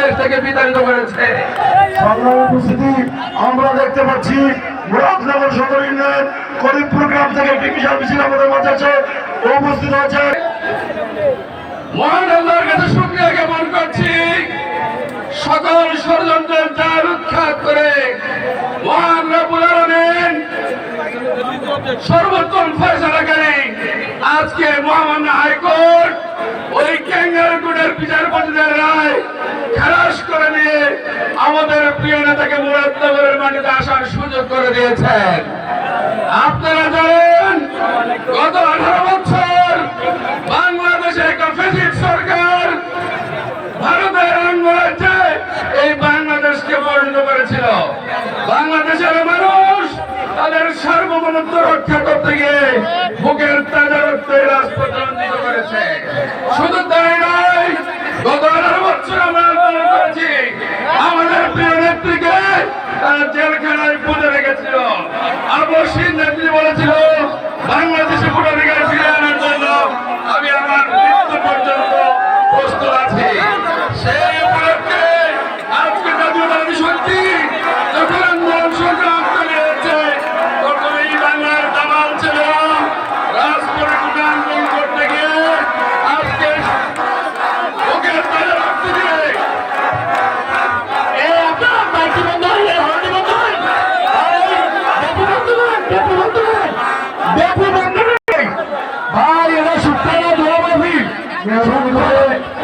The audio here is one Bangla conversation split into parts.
দেশ থেকে বিতাড়িত করেছে। সংগ্রামী উপস্থিতি আমরা দেখতে পাচ্ছি মুরাদনগর সদর ইউনিয়ন করিমপুর গ্রাম থেকে একটি বিশাল মিছিল আমাদের মাঝে আছে, উপস্থিত আছে। মহান আল্লাহর কাছে শুকরিয়া জ্ঞাপন করছি, সকল ষড়যন্ত্রের জাল উৎখাত করে মহান রব্বুল আলামিন সর্বোত্তম ফয়সালাকারী আজকে মহামান্য হাইকোর্ট ওই ক্যাঙ্গারুকুটের বিচারপতিদের রায় খালাস করে দিয়ে আমাদের প্রিয় নেতাকে মুরাদনগরের মাটিতে আসার সুযোগ করে দিয়েছেন। আপনারা জানেন গত 18 বছর বাংলাদেশে একটা ফ্যাসিস্ট সরকার ভারতের অঙ্গরাজ্যে এই বাংলাদেশকে পরিণত করেছিল। বাংলাদেশের মানুষ তাদের সার্বভৌমত্ব রক্ষা করতে গিয়ে বুকের তাজা রক্তে রাজপথ রঞ্জিত করেছে। শুধু তাই নয়, গত 18 বছর আমরা আন্দোলন করেছি, আমাদের প্রিয় নেত্রীকে তারা জেলখানায় পুঁতে রেখেছিল। আবশ্যিক নেত্রী বলেছিল বাংলাদেশে ভোটাধিকার ফিরে আনার জন্য আমি আমার মৃত্যু পর্যন্ত প্রস্তুত আছি। সেই উপলক্ষে আজকে জাতীয়তাবাদী শক্তি যখন আন্দোলন সংগ্রাম চালিয়েছে, তখন এই বাংলার দালাল ছেলেরা রাজপথে ঢুকে আন্দোলন করতে গিয়ে আজকে বুকের তাজা রক্ত দিয়ে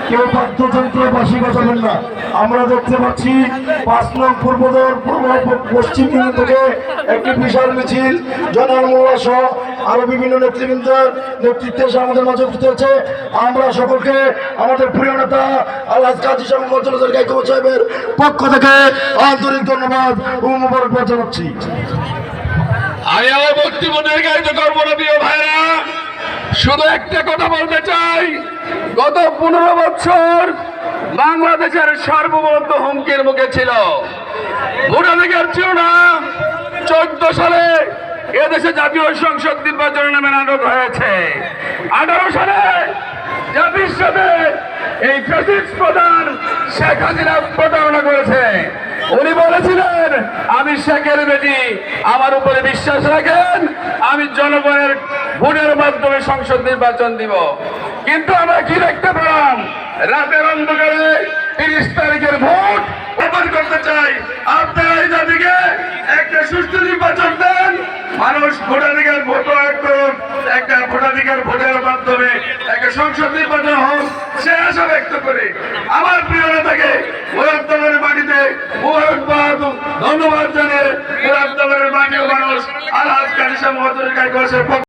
কেউ বাদ্যযন্ত্র বাঁশি বাজাবেন না। আমরা দেখতে পাচ্ছি 5 নং পূর্বদর পশ্চিম ইউনিয়ন থেকে একটি বিশাল মিছিল জনাল মোল্লা সহ আরো বিভিন্ন নেতৃবৃন্দের নেতৃত্বে এসে আমাদের মাঝে উপস্থিত হয়েছে। আমরা সকলকে আমাদের প্রিয় নেতা আলহাজ কাজী সাহেব মর্যাদার গায়িকা সাহেবের পক্ষ থেকে আন্তরিক ধন্যবাদ ও মোবারকবাদ জানাচ্ছি। আমি আমার বক্তব্য দীর্ঘায়িত করবো না প্রিয় ভাইরা, শুধু একটা কথা বলতে চাই। গত 15 বছর বাংলাদেশের সার্বভৌমত্ব হুমকির মুখে ছিল। ভোটাধিকার ছিল না। 14 সালে এদেশে জাতীয় সংসদ নির্বাচনের নামে নাটক হয়েছে। 18 সালে জাতির সাথে এই ফ্যাসিস্ট প্রধান শেখ হাসিনা প্রতারণা করেছে। উনি বলেছিলেন আমি শেখের বেটি, আমার উপরে বিশ্বাস রাখেন, আমি জনগণের ভোটের মাধ্যমে সংসদ নির্বাচন দিব। কিন্তু আমরা কি দেখতে পেলাম? রাতের অন্ধকারে 30 তারিখের ভোট প্রমাণ করতে চাই। আপনারা এই জাতিকে একটা সুষ্ঠু নির্বাচন দেন, মানুষ ভোটাধিকার ভোট প্রয়োগ করুন, একটা ভোটাধিকার ভোটের মাধ্যমে একটা সংসদ নির্বাচন হোক, সে আশা ব্যক্ত করে আমার প্রিয় নেতাকে মুরাদনগরের মাটিতে মুবারকবাদ ধন্যবাদ জানিয়ে মুরাদনগরের মাটির মানুষ আলহাজ কাজী সাহেব মহোদয়ের